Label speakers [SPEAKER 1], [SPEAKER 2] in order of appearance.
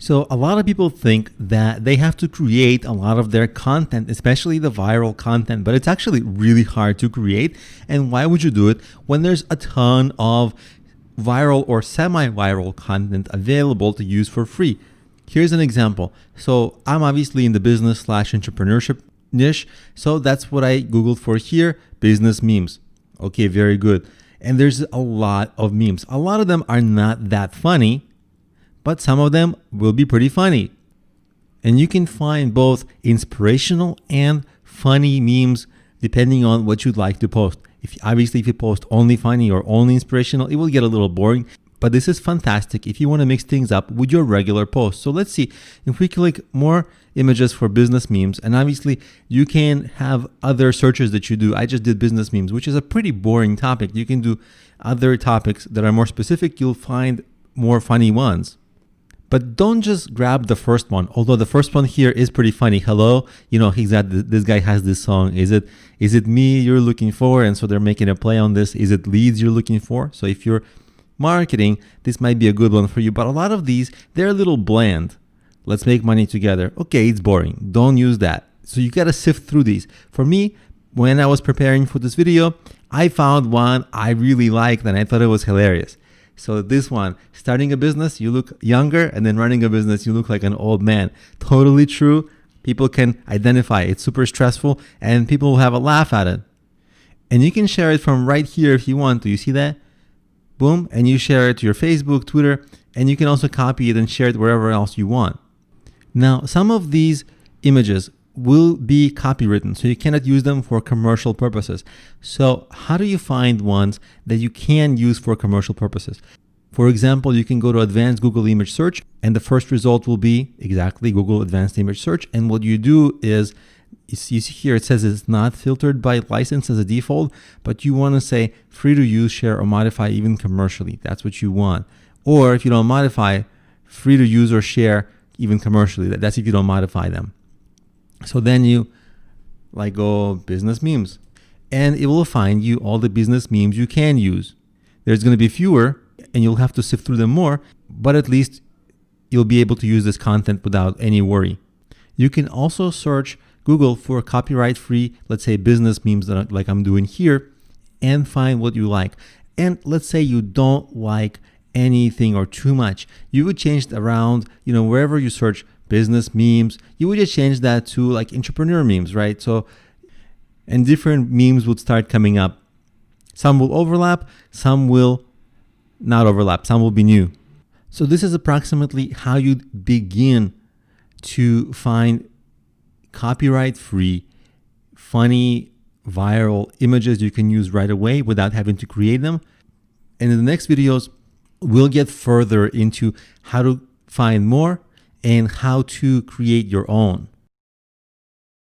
[SPEAKER 1] So a lot of people think that they have to create a lot of their content, especially the viral content, but it's actually really hard to create. And why would you do it when there's a ton of viral or semi-viral content available to use for free? Here's an example. So I'm obviously in the business/entrepreneurship niche. So that's what I Googled for here, business memes. Okay, very good. And there's a lot of memes. A lot of them are not that funny, but some of them will be pretty funny. And you can find both inspirational and funny memes depending on what you'd like to post. Obviously, if you post only funny or only inspirational, it will get a little boring. But this is fantastic if you want to mix things up with your regular posts. So let's see if we click more images for business memes. And obviously, you can have other searches that you do. I just did business memes, which is a pretty boring topic. You can do other topics that are more specific. You'll find more funny ones. But don't just grab the first one, although the first one here is pretty funny. Hello, this guy has this song. Is it me you're looking for? And so they're making a play on this. Is it leads you're looking for? So if you're marketing, this might be a good one for you. But a lot of these, they're a little bland. Let's make money together. Okay, it's boring. Don't use that. So you got to sift through these. For me, when I was preparing for this video, I found one I really liked and I thought it was hilarious. So this one, starting a business, you look younger, and then running a business, you look like an old man. Totally true. People can identify. It's super stressful, and people will have a laugh at it. And you can share it from right here if you want to. You see that? Boom. And you share it to your Facebook, Twitter, and you can also copy it and share it wherever else you want. Now, some of these images will be copywritten, so you cannot use them for commercial purposes. So how do you find ones that you can use for commercial purposes? For example, you can go to advanced Google image search, and the first result will be exactly Google advanced image search. And what you do is, you see here, it says it's not filtered by license as a default, but you want to say free to use, share, or modify even commercially. That's what you want. Or if you don't modify, free to use or share even commercially. That's if you don't modify them. So then you go business memes, and it will find you all the business memes you can use. There's going to be fewer, and you'll have to sift through them more, but at least you'll be able to use this content without any worry. You can also search Google for copyright-free, let's say business memes like I'm doing here, and find what you like. And let's say you don't like anything or too much. You would change it around, wherever you search business memes, you would just change that to like entrepreneur memes, right? So, and different memes would start coming up. Some will overlap, some will not overlap, some will be new. So this is approximately how you begin to find copyright-free, funny, viral images you can use right away without having to create them. And in the next videos, we'll get further into how to find more and how to create your own.